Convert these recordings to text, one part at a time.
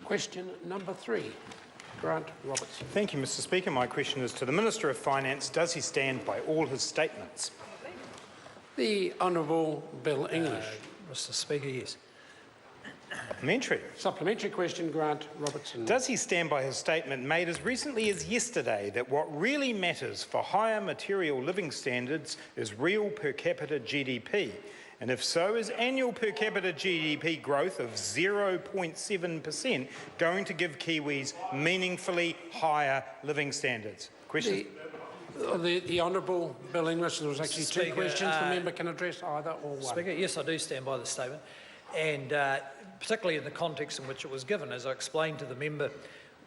Question number 3. Grant Robertson. Thank you, Mr Speaker. My question is to the Minister of Finance. Does he stand by all his statements? The Honourable Bill English. Mr Speaker, yes. Supplementary. Supplementary question, Grant Robertson. Does he stand by his statement made as recently as yesterday that what really matters for higher material living standards is real per capita GDP? And if so, is annual per capita GDP growth of 0.7% going to give Kiwis meaningfully higher living standards? Question. The Honourable Bill English. There was actually Speaker, two questions. The member can address either or one. Speaker, yes, I do stand by the statement, and particularly in the context in which it was given. As I explained to the member,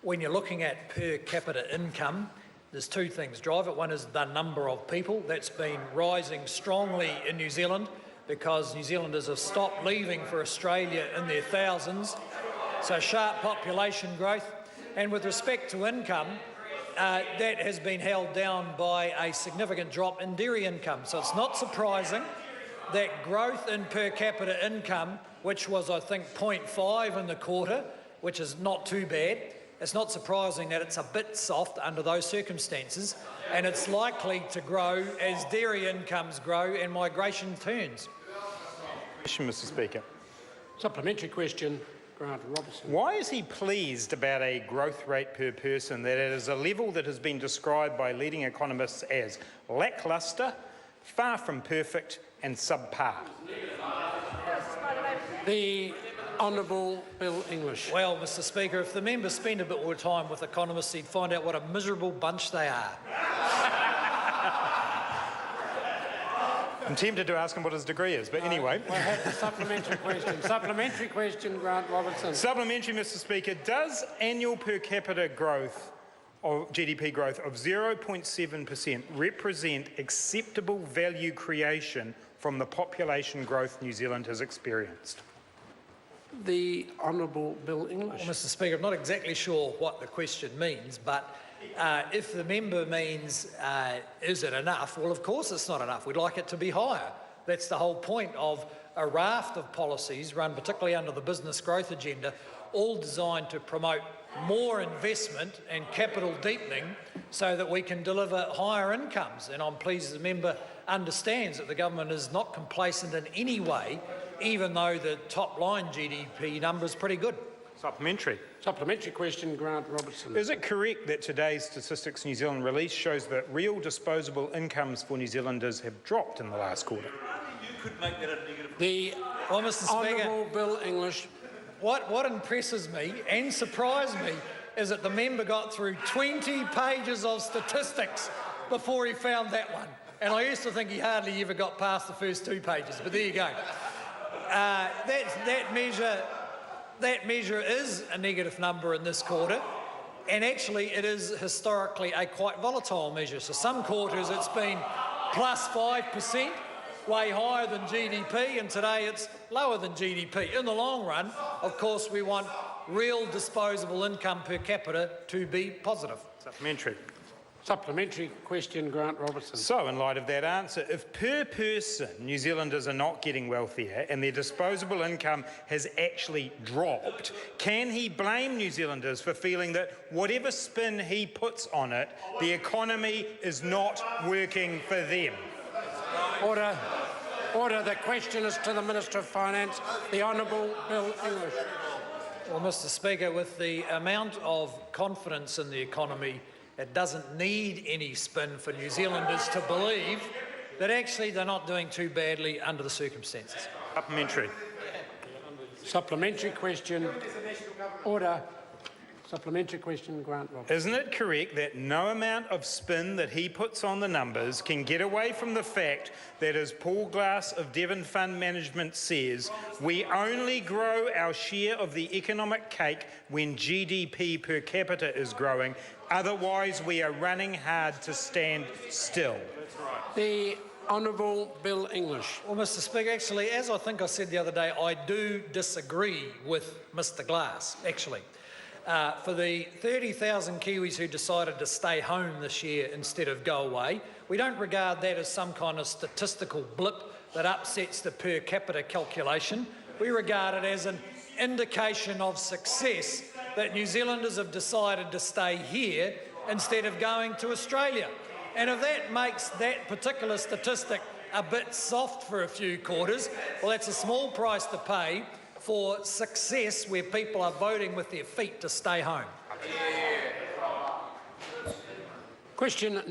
when you're looking at per capita income, there's two things drive it. One is the number of people. That's been rising strongly in New Zealand because New Zealanders have stopped leaving for Australia in their thousands. So sharp population growth. And with respect to income, that has been held down by a significant drop in dairy income. So it's not surprising that growth in per capita income, which was, I think, 0.5 in the quarter, which is not too bad, it's not surprising that it's a bit soft under those circumstances, and it's likely to grow as dairy incomes grow and migration turns. Question, Mr Speaker. Supplementary question, Grant Robertson. Why is he pleased about a growth rate per person that is a level that has been described by leading economists as lacklustre, far from perfect and subpar? The Honourable Bill English. Well, Mr Speaker, if the members spend a bit more time with economists, he'd find out what a miserable bunch they are. I'm tempted to ask him what his degree is, but anyway. We'll have the supplementary question. Supplementary question, Grant Robertson. Supplementary, Mr Speaker. Does annual per capita growth of GDP growth of 0.7% represent acceptable value creation from the population growth New Zealand has experienced? The Honourable Bill English. Well, Mr Speaker, I'm not exactly sure what the question means, but if the member means, is it enough? Well, of course it's not enough. We'd like it to be higher. That's the whole point of a raft of policies run particularly under the business growth agenda, all designed to promote more investment and capital deepening so that we can deliver higher incomes. And I'm pleased the member understands that the government is not complacent in any way, even though the top-line GDP number is pretty good. Supplementary. Supplementary question, Grant Robertson. Is it correct that today's Statistics New Zealand release shows that real disposable incomes for New Zealanders have dropped in the last quarter? The Mr Speaker, Honourable Bill English. What impresses me and surprised me is that the member got through 20 pages of statistics before he found that one. And I used to think he hardly ever got past the first 2 pages, but there you go. That measure is a negative number in this quarter, and actually it is historically a quite volatile measure. So some quarters it's been plus 5%, way higher than GDP, and today it's lower than GDP. In the long run, of course, we want real disposable income per capita to be positive. Supplementary. Supplementary question, Grant Robertson. So, in light of that answer, if per person New Zealanders are not getting wealthier and their disposable income has actually dropped, can he blame New Zealanders for feeling that whatever spin he puts on it, the economy is not working for them? Order. Order. The question is to the Minister of Finance, the Honourable Bill English. Well, Mr Speaker, with the amount of confidence in the economy, it doesn't need any spin for New Zealanders to believe that actually they're not doing too badly under the circumstances. Supplementary. Supplementary question. Order. Supplementary question, Grant Robertson. Isn't it correct that no amount of spin that he puts on the numbers can get away from the fact that, as Paul Glass of Devon Fund Management says, we only grow our share of the economic cake when GDP per capita is growing, otherwise we are running hard to stand still? The Honourable Bill English. Well, Mr Speaker, actually, as I think I said the other day, I do disagree with Mr Glass, actually. For the 30,000 Kiwis who decided to stay home this year instead of go away, we don't regard that as some kind of statistical blip that upsets the per capita calculation. We regard it as an indication of success that New Zealanders have decided to stay here instead of going to Australia. And if that makes that particular statistic a bit soft for a few quarters, well, that's a small price to pay for success where people are voting with their feet to stay home. Question